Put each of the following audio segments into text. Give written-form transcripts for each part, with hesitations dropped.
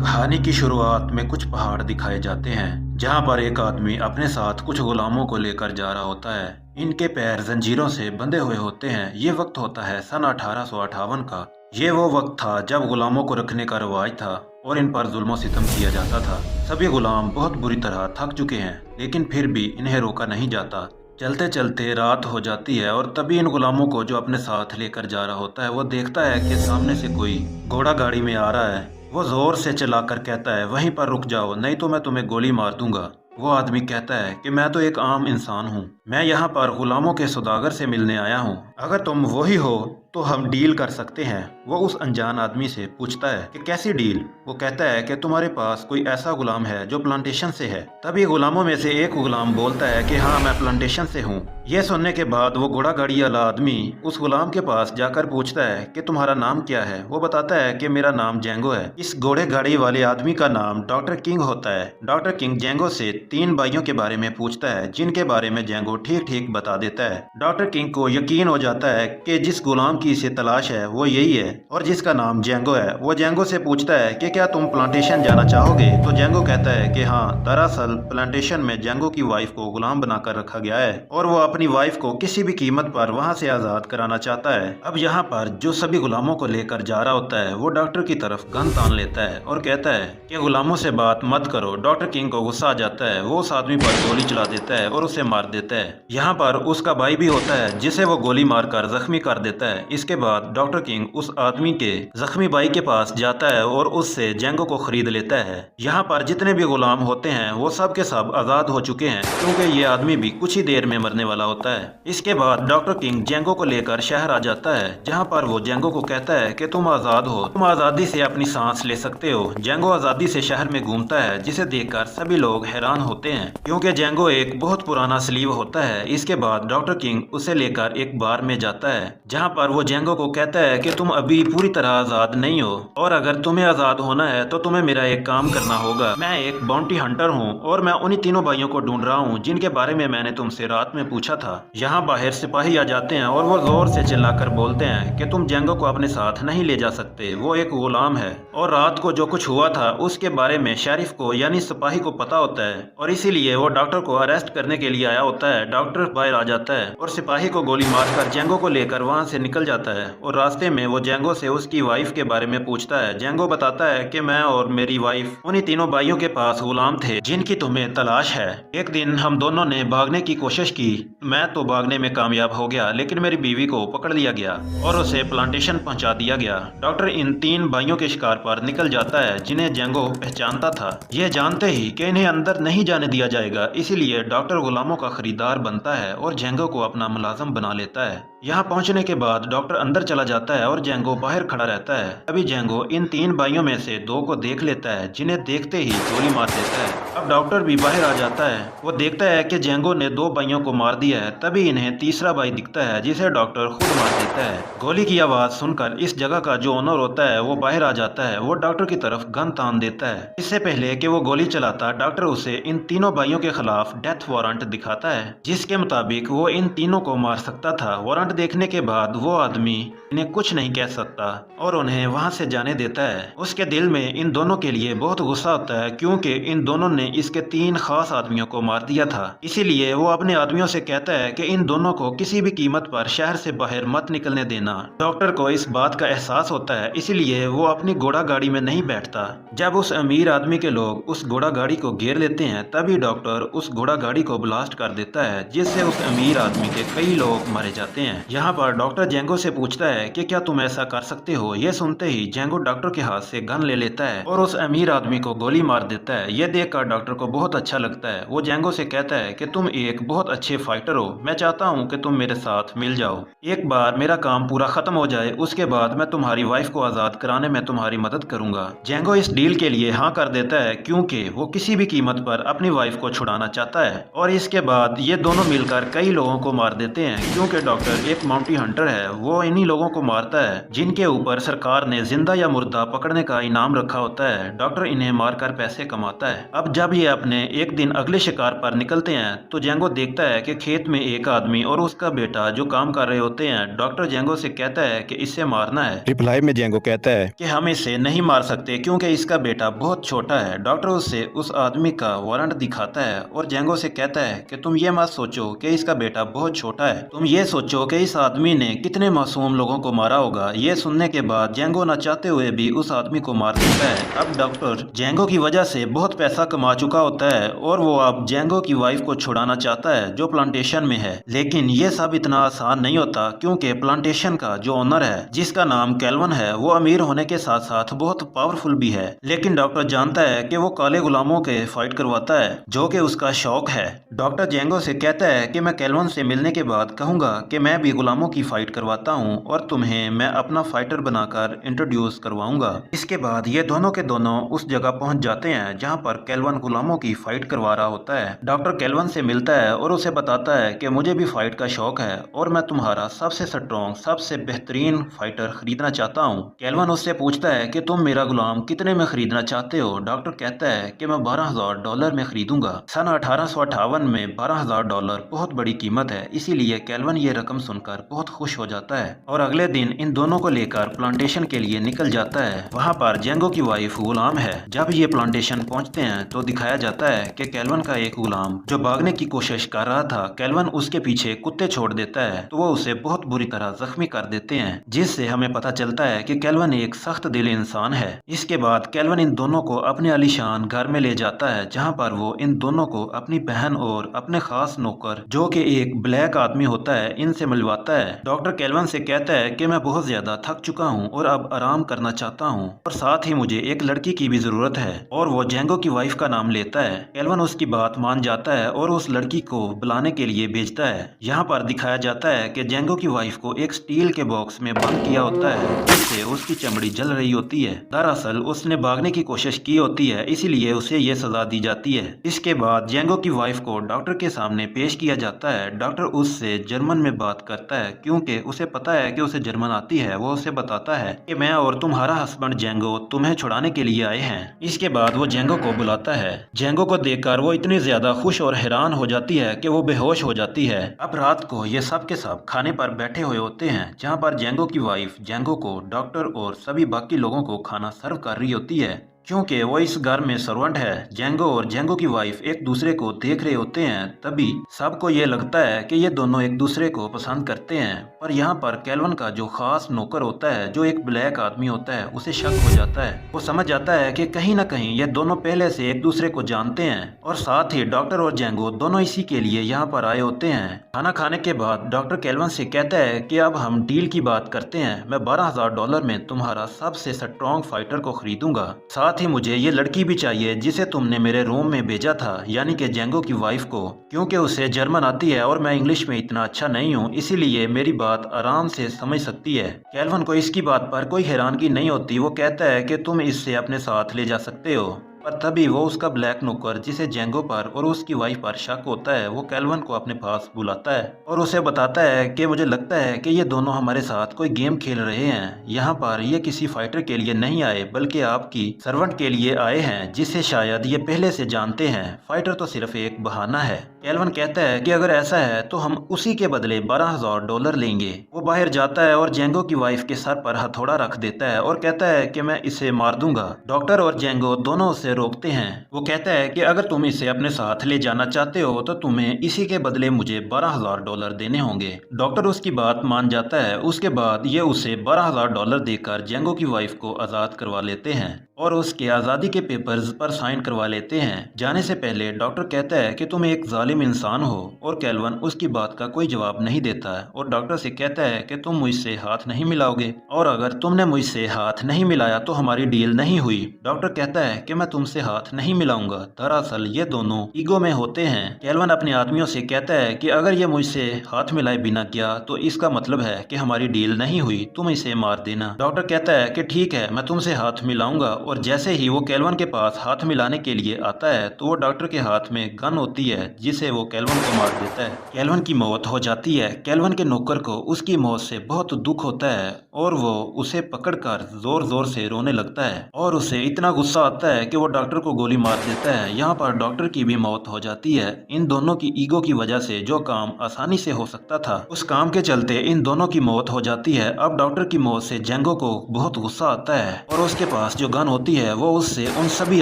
कहानी की शुरुआत में कुछ पहाड़ दिखाए जाते हैं जहां पर एक आदमी अपने साथ कुछ गुलामों को लेकर जा रहा होता है। इनके पैर जंजीरों से बंधे हुए होते हैं। ये वक्त होता है सन 1858 का। ये वो वक्त था जब गुलामों को रखने का रवाज था और इन पर जुल्म सितम किया जाता था। सभी गुलाम बहुत बुरी तरह थक चुके हैं, लेकिन फिर भी इन्हें रोका नहीं जाता। चलते चलते रात हो जाती है और तभी इन गुलामों को जो अपने साथ लेकर जा रहा होता है वो देखता है कि सामने से कोई घोड़ा गाड़ी में आ रहा है। वो जोर से चलाकर कहता है, वहीं पर रुक जाओ, नहीं तो मैं तुम्हें गोली मार दूंगा। वो आदमी कहता है कि मैं तो एक आम इंसान हूँ, मैं यहाँ पर गुलामों के सौदागर से मिलने आया हूँ। अगर तुम वही हो तो हम डील कर सकते हैं। वो उस अनजान आदमी से पूछता है कि कैसी डील। वो कहता है कि तुम्हारे पास कोई ऐसा गुलाम है जो प्लांटेशन से है। तभी गुलामों में से एक गुलाम बोलता है कि हाँ, मैं प्लांटेशन से हूँ। यह सुनने के बाद वो घोड़ा गाड़ी वाला आदमी उस गुलाम के पास जाकर पूछता है कि तुम्हारा नाम क्या है। वो बताता है कि मेरा नाम जेंगो है। इस घोड़े गाड़ी वाले आदमी का नाम डॉक्टर किंग होता है। डॉक्टर किंग जेंगो से 3 भाइयों के बारे में पूछता है, जिनके बारे में जेंगो ठीक ठीक बता देता है। डॉक्टर किंग को यकीन हो जाता है कि जिस गुलाम की इसे तलाश है वो यही है और जिसका नाम जेंगो है। वो जेंगो से पूछता है कि क्या तुम प्लांटेशन जाना चाहोगे। तो जेंगो कहता है कि हाँ, दरअसल प्लांटेशन में जेंगो की वाइफ को गुलाम बनाकर रखा गया है और वो अपनी वाइफ को किसी भी कीमत पर वहाँ से आजाद कराना चाहता है। अब यहाँ पर जो सभी गुलामों को लेकर जा रहा होता है वो डॉक्टर की तरफ गन तान लेता है और कहता है कि गुलामों से बात मत करो। डॉक्टर किंग को गुस्सा आ जाता है। वो उस आदमी पर गोली चला देता है और उसे मार देता है। यहाँ पर उसका भाई भी होता है जिसे वो गोली मारकर जख्मी कर देता है। इसके बाद डॉक्टर किंग उस आदमी के जख्मी भाई के पास जाता है और उससे जेंगो को खरीद लेता है। यहाँ पर जितने भी गुलाम होते हैं वो सब के सब आजाद हो चुके हैं, क्योंकि ये आदमी भी कुछ ही देर में मरने वाला होता है। इसके बाद डॉक्टर किंग जेंगो को लेकर शहर आ जाता है, जहाँ पर वो जेंगो को कहता है कि तुम आजाद हो, तुम आजादी से अपनी सांस ले सकते हो। जेंगो आजादी से शहर में घूमता है, जिसे देखकर सभी लोग हैरान होते हैं, क्योंकि जेंगो एक बहुत पुराना स्लीव होता है। इसके बाद डॉक्टर किंग उसे लेकर एक बार में जाता है, जहाँ पर वो जेंगो को कहता है कि तुम अभी पूरी तरह आजाद नहीं हो और अगर तुम्हें आजाद होना है तो तुम्हें मेरा एक काम करना होगा। मैं एक बाउंटी हंटर हूँ और मैं उन्हीं तीनों भाइयों को ढूंढ रहा हूँ जिनके बारे में मैंने तुमसे रात में पूछा था। यहाँ बाहर सिपाही आ जाते हैं और वो जोर से चिल्लाकर बोलते हैं कि तुम जेंगो को अपने साथ नहीं ले जा सकते, वो एक गुलाम है और रात को जो कुछ हुआ था उसके बारे में शेरिफ को यानी सिपाही को पता होता है और इसीलिए वो डॉक्टर को अरेस्ट करने के लिए आया होता है। डॉक्टर बाहर आ जाता है और सिपाही को गोली मारकर जेंगो को लेकर वहाँ से निकल जाता है और रास्ते में वो जेंगो से उसकी वाइफ के बारे में पूछता है। जेंगो बताता है कि मैं और मेरी वाइफ उन्हीं तीनों भाइयों के पास गुलाम थे जिनकी तुम्हें तलाश है। एक दिन हम दोनों ने भागने की कोशिश की, मैं तो भागने में कामयाब हो गया, लेकिन मेरी बीवी को पकड़ लिया गया और उसे प्लांटेशन पहुंचा दिया गया। डॉक्टर इन 3 भाइयों के शिकार पर निकल जाता है जिन्हें जेंगो पहचानता था। यह जानते ही कि इन्हें अंदर नहीं जाने दिया जाएगा, इसीलिए डॉक्टर गुलामों का खरीदार बनता है और जेंगो को अपना मुलाजिम बना लेता है। यहाँ पहुंचने के बाद डॉक्टर अंदर चला जाता है और जेंगो बाहर खड़ा रहता है। अभी जेंगो इन 3 भाइयों में से 2 को देख लेता है, जिन्हें देखते ही गोली मार देता है। अब डॉक्टर भी बाहर आ जाता है। वो देखता है कि जेंगो ने 2 भाइयों को मार दिया है। तभी इन्हें तीसरा भाई दिखता है जिसे डॉक्टर खुद मार देता है। गोली की आवाज सुनकर इस जगह का जो ओनर होता है वो बाहर आ जाता है। वो डॉक्टर की तरफ गन तान देता है। इससे पहले कि वो गोली चलाता, डॉक्टर उसे इन तीनों भाइयों के खिलाफ डेथ वारंट दिखाता है, जिसके मुताबिक वो इन तीनों को मार सकता था। वारंट देखने के बाद वो आदमी इन्हें कुछ नहीं कह सकता और उन्हें वहां से जाने देता है। उसके दिल में इन दोनों के लिए बहुत गुस्सा होता है, क्योंकि इन दोनों ने इसके 3 खास आदमियों को मार दिया था। इसीलिए वो अपने आदमियों से कहता है कि इन दोनों को किसी भी कीमत पर शहर से बाहर मत निकलने देना। डॉक्टर को इस बात का एहसास होता है, इसीलिए वो अपनी घोड़ा गाड़ी में नहीं बैठता। जब उस अमीर आदमी के लोग उस घोड़ा गाड़ी को घेर लेते हैं, तभी डॉक्टर उस घोड़ा गाड़ी को ब्लास्ट कर देता है, जिससे उस अमीर आदमी के कई लोग मारे जाते हैं। यहाँ पर डॉक्टर जेंगो से पूछता है कि क्या तुम ऐसा कर सकते हो। ये सुनते ही जेंगो डॉक्टर के हाथ से गन ले लेता है और उस अमीर आदमी को गोली मार देता है। यह देखकर डॉक्टर को बहुत अच्छा लगता है। वो जेंगो से कहता है कि तुम एक बहुत अच्छे फाइटर हो, मैं चाहता हूँ कि तुम मेरे साथ मिल जाओ। एक बार मेरा काम पूरा खत्म हो जाए, उसके बाद मैं तुम्हारी वाइफ को आजाद कराने में तुम्हारी मदद करूंगा। जेंगो इस डील के लिए हाँ कर देता है, क्योंकि वो किसी भी कीमत पर अपनी वाइफ को छुड़ाना चाहता है। और इसके बाद ये दोनों मिलकर कई लोगों को मार देते हैं, क्योंकि डॉक्टर एक माउंटी हंटर है वो इन्हीं लोगों को मारता है जिनके ऊपर सरकार ने जिंदा या मुर्दा पकड़ने का इनाम रखा होता है। डॉक्टर इन्हें मारकर पैसे कमाता है। अब जब ये अपने एक दिन अगले शिकार पर निकलते हैं तो जेंगो देखता है कि खेत में एक आदमी और उसका बेटा जो काम कर रहे होते हैं। डॉक्टर जेंगो से कहता है कि इसे मारना है। रिप्लाई में जेंगो कहता है कि हम इसे नहीं मार सकते क्योंकि इसका बेटा बहुत छोटा है। डॉक्टर उसे उस आदमी का वारंट दिखाता है और जेंगो से कहता है कि तुम ये मत सोचो कि इसका बेटा बहुत छोटा है, तुम ये सोचो कि इस आदमी ने कितने मासूम लोगों को मारा होगा। ये सुनने के बाद जेंगो न चाहते हुए भी उस आदमी को मार देता है। अब डॉक्टर जेंगो की वजह से बहुत पैसा कमा चुका होता है और वो अब जेंगो की वाइफ को छुड़ाना चाहता है जो प्लांटेशन में है। लेकिन ये सब इतना आसान नहीं होता क्योंकि प्लांटेशन का जो ओनर है जिसका नाम केल्विन है वो अमीर होने के साथ साथ बहुत पावरफुल भी है। लेकिन डॉक्टर जानता है कि वो काले गुलामों के फाइट करवाता है जो कि उसका शौक है। डॉक्टर जेंगो से कहता है कि मैं केल्विन से मिलने के बाद कहूंगा कि मैं भी गुलामों की फाइट करवाता हूं और तुम्हें मैं अपना फाइटर बनाकर इंट्रोड्यूस करवाऊंगा। इसके बाद ये दोनों के दोनों उस जगह पहुंच जाते हैं जहां पर केल्विन गुलामों की फाइट करवा रहा होता है। डॉक्टर केल्विन से मिलता है और उसे बताता है कि मुझे भी फाइट का शौक है और मैं तुम्हारा सबसे स्ट्रॉन्ग सबसे बेहतरीन फाइटर खरीदना चाहता हूँ। केल्विन उससे पूछता है कि तुम मेरा गुलाम कितने में खरीदना चाहते हो। डॉक्टर कहता है कि मैं $12,000 में खरीदूंगा। सन 1858 में $12,000 बहुत बड़ी कीमत है, इसीलिए केल्विन ये रकम सुनकर बहुत खुश हो जाता है और अगले दिन इन दोनों को लेकर प्लांटेशन के लिए निकल जाता है। वहाँ पर जेंगो की वाइफ गुलाम है। जब ये प्लांटेशन पहुँचते हैं तो दिखाया जाता है कि केल्विन का एक गुलाम जो भागने की कोशिश कर रहा था, केल्विन उसके पीछे कुत्ते छोड़ देता है तो वो उसे बहुत बुरी तरह जख्मी कर देते हैं, जिससे हमें पता चलता है कि केल्विन एक सख्त दिल इंसान है। इसके बाद केल्विन इन दोनों को अपने आलीशान घर में ले जाता है जहां पर वो इन दोनों को अपनी बहन और अपने खास नौकर जो कि एक ब्लैक आदमी होता है इनसे मिलवाता है। डॉक्टर केल्विन से कहता है कि मैं बहुत ज्यादा थक चुका हूं और अब आराम करना चाहता हूं और साथ ही मुझे एक लड़की की भी जरूरत है और वो जेंगो की वाइफ का नाम लेता है। केल्विन उसकी बात मान जाता है और उस लड़की को बुलाने के लिए भेजता है। यहाँ पर दिखाया जाता है कि जेंगो की वाइफ को एक स्टील के बॉक्स में बंद किया होता है जिससे उसकी चमड़ी जल रही होती है। दरअसल उसने भागने की कोशिश की होती है, इसीलिए उसे ये सजा दी जाती है। इसके बाद जेंगो की वाइफ को डॉक्टर के सामने पेश किया जाता है। डॉक्टर उससे जर्मन में बात करता है क्योंकि उसे पता है कि उसे जर्मन आती है। वो उसे बताता है कि मैं और तुम्हारा हस्बैंड जेंगो तुम्हें छुड़ाने के लिए आए हैं। इसके बाद वो जेंगो को बुलाता है। जेंगो को देखकर वो इतनी ज्यादा खुश और हैरान हो जाती है कि वो बेहोश हो जाती है। अब रात को ये सब के सब खाने पर बैठे हुए होते हैं जहाँ पर जेंगो की वाइफ जेंगो को, डॉक्टर और सभी बाकी लोगों को खाना सर्व कर रही होती है। क्योंकि वो इस घर में सर्वेंट है। जेंगो और जेंगो की वाइफ एक दूसरे को देख रहे होते हैं। तभी सबको ये लगता है कि ये दोनों एक दूसरे को पसंद करते हैं, पर यहाँ पर केल्विन का जो खास नौकर होता है जो एक ब्लैक आदमी होता है उसे शक हो जाता है। वो समझ जाता है कि कहीं न कहीं ये दोनों पहले से एक दूसरे को जानते हैं और साथ ही डॉक्टर और जेंगो दोनों इसी के लिए यहाँ पर आए होते हैं। खाना खाने के बाद डॉक्टर केल्विन से कहता है कि अब हम डील की बात करते हैं। मैं $12,000 में तुम्हारा सबसे स्ट्रॉन्ग फाइटर को खरीदूंगा। साथ ही मुझे ये लड़की भी चाहिए जिसे तुमने मेरे रूम में भेजा था, यानी कि जेंगो की वाइफ को, क्योंकि उसे जर्मन आती है और मैं इंग्लिश में इतना अच्छा नहीं हूँ, इसीलिए मेरी बात आराम से समझ सकती है। केल्विन को इसकी बात पर कोई हैरानगी नहीं होती। वो कहता है कि तुम इससे अपने साथ ले जा सकते हो। पर तभी वो उसका ब्लैक नौकर जिसे जेंगो पर और उसकी वाइफ पर शक होता है वो केल्विन को अपने पास बुलाता है और उसे बताता है कि मुझे लगता है कि ये दोनों हमारे साथ कोई गेम खेल रहे हैं। यहाँ पर ये किसी फाइटर के लिए नहीं आए बल्कि आपकी सर्वेंट के लिए आए हैं जिसे शायद ये पहले से जानते हैं। फाइटर तो सिर्फ एक बहाना है। केल्विन कहता है कि अगर ऐसा है तो हम उसी के बदले $12,000 लेंगे। वो बाहर जाता है और जेंगो की वाइफ के सर पर हथौड़ा रख देता है और कहता है कि मैं इसे मार दूंगा। डॉक्टर और जेंगो दोनों उसे रोकते हैं। वो कहता है कि अगर तुम इसे अपने साथ ले जाना चाहते हो तो तुम्हें इसी के बदले मुझे $12,000 देने होंगे। डॉक्टर उसकी बात मान जाता है। उसके बाद ये उसे $12,000 देकर जेंगो की वाइफ को आज़ाद करवा लेते हैं और उसके आज़ादी के पेपर्स पर साइन करवा लेते हैं। जाने से पहले डॉक्टर कहता है कि तुम एक जालिम इंसान हो और केल्विन उसकी बात का कोई जवाब नहीं देता है और डॉक्टर से कहता है कि तुम मुझसे हाथ नहीं मिलाओगे और अगर तुमने मुझसे हाथ नहीं मिलाया तो हमारी डील नहीं हुई। डॉक्टर कहता है कि मैं तुमसे हाथ नहीं मिलाऊंगा। दरअसल ये दोनों ईगो में होते हैं। केल्विन अपने आदमियों से कहता है कि अगर ये मुझसे हाथ मिलाए बिना गया तो इसका मतलब है कि हमारी डील नहीं हुई, तुम इसे मार देना। डॉक्टर कहता है कि ठीक है, मैं तुमसे हाथ मिलाऊंगा और जैसे ही वो केल्विन के पास हाथ मिलाने के लिए आता है तो वो डॉक्टर के हाथ में गन होती है जिस जिससे वो केल्विन को मार देता है। केल्विन की मौत हो जाती है। केल्विन के नौकर को उसकी मौत से बहुत दुख होता है और वो उसे पकड़कर जोर जोर से रोने लगता है और उसे इतना गुस्सा आता है कि वो डॉक्टर को गोली मार देता है। यहाँ पर डॉक्टर की भी मौत हो जाती है। इन दोनों की ईगो की वजह से जो काम आसानी से हो सकता था, उस काम के चलते इन दोनों की मौत हो जाती है। अब डॉक्टर की मौत से जेंगो को बहुत गुस्सा आता है और उसके पास जो गन होती है वो उससे उन सभी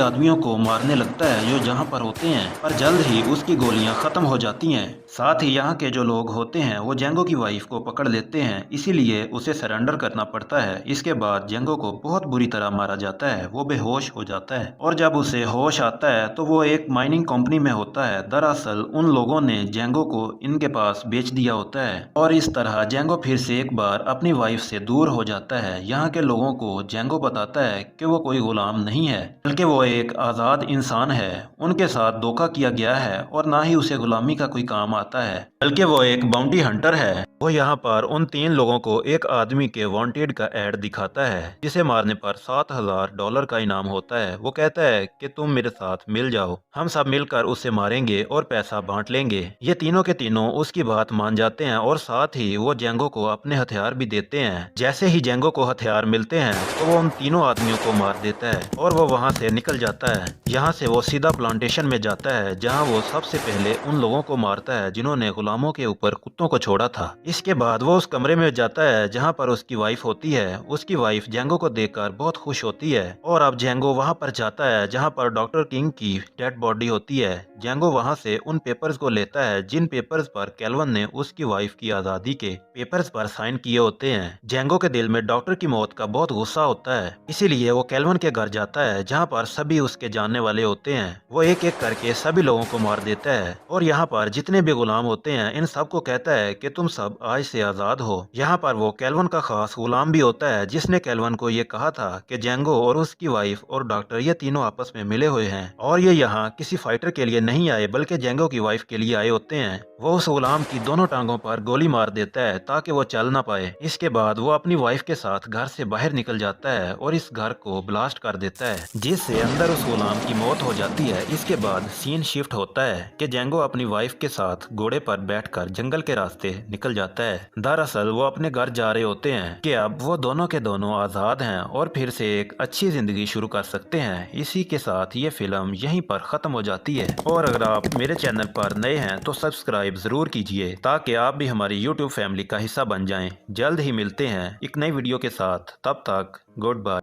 आदमियों को मारने लगता है जो जहाँ पर होते हैं, पर जल्द ही उसकी गोलियां खत्म हो जाती हैं। साथ ही यहाँ के जो लोग होते हैं वो जेंगो की वाइफ को पकड़ लेते हैं, इसीलिए उसे सरेंडर करना पड़ता है। इसके बाद जेंगो को बहुत बुरी तरह मारा जाता है। वो बेहोश हो जाता है और जब उसे होश आता है तो वो एक माइनिंग कंपनी में होता है। दरअसल उन लोगों ने जेंगो को इनके पास बेच दिया होता है और इस तरह जेंगो फिर से एक बार अपनी वाइफ से दूर हो जाता है। यहाँ के लोगों को जेंगो बताता है कि वो कोई गुलाम नहीं है, बल्कि वो एक आज़ाद इंसान है। उनके साथ धोखा किया गया है और ना ही उसे गुलामी का कोई काम आता है, बल्कि वो एक बाउंटी हंटर है। वो यहाँ पर उन 3 लोगों को एक आदमी के वांटेड का ऐड दिखाता है, जिसे मारने पर $7,000 का इनाम होता है। वो कहता है कि तुम मेरे साथ मिल जाओ, हम सब मिलकर उसे मारेंगे और पैसा बांट लेंगे। ये तीनों के तीनों उसकी बात मान जाते हैं और साथ ही वो जेंगो को अपने हथियार भी देते हैं। जैसे ही जेंगो को हथियार मिलते हैं तो वो उन तीनों आदमियों को मार देता है और वो वहाँ से निकल जाता है। यहाँ से वो सीधा प्लांटेशन में जाता है, जहाँ वो सबसे पहले उन लोगों को मारता है जिन्होंने गुलामों के ऊपर कुत्तों को छोड़ा था। इसके बाद वो उस कमरे में जाता है जहाँ पर उसकी वाइफ होती है। उसकी वाइफ जेंगो को देखकर बहुत खुश होती है और अब जेंगो वहाँ पर जाता है जहाँ पर डॉक्टर किंग की डेड बॉडी होती है। जेंगो वहाँ से उन पेपर्स को लेता है जिन पेपर्स पर केल्विन ने उसकी वाइफ की आज़ादी के पेपर्स पर साइन किए होते हैं। जेंगो के दिल में डॉक्टर की मौत का बहुत गुस्सा होता है, इसीलिए वो केल्विन के घर जाता है जहाँ पर सभी उसके जानने वाले होते हैं। वो एक एक करके सभी लोगों को मार देता है और यहाँ पर जितने भी गुलाम होते हैं इन सबको कहता है कि तुम सब आज से आज़ाद हो। यहाँ पर वो केल्विन का खास गुलाम भी होता है जिसने केल्विन को ये कहा था कि जेंगो और उसकी वाइफ और डॉक्टर ये तीनों आपस में मिले हुए हैं और ये यहाँ किसी फाइटर के लिए नहीं आए बल्कि जेंगो की वाइफ के लिए आए होते हैं। वो उस गुलाम की दोनों टांगों पर गोली मार देता है ताकि वो चल ना पाए। इसके बाद वो अपनी वाइफ के साथ घर से बाहर निकल जाता है और इस घर को ब्लास्ट कर देता है, जिससे अंदर उस गुलाम की मौत हो जाती है। इसके बाद सीन शिफ्ट होता है कि जेंगो अपनी वाइफ के साथ घोड़े पर बैठकर जंगल के रास्ते निकल जाता है। दरअसल वो अपने घर जा रहे होते हैं कि अब वो दोनों के दोनों आज़ाद हैं और फिर से एक अच्छी जिंदगी शुरू कर सकते हैं। इसी के साथ ये फिल्म यहीं पर खत्म हो जाती है और अगर आप मेरे चैनल पर नए हैं तो सब्सक्राइब जरूर कीजिए ताकि आप भी हमारी YouTube फैमिली का हिस्सा बन जाएं। जल्द ही मिलते हैं एक नई वीडियो के साथ, तब तक गुड बाय।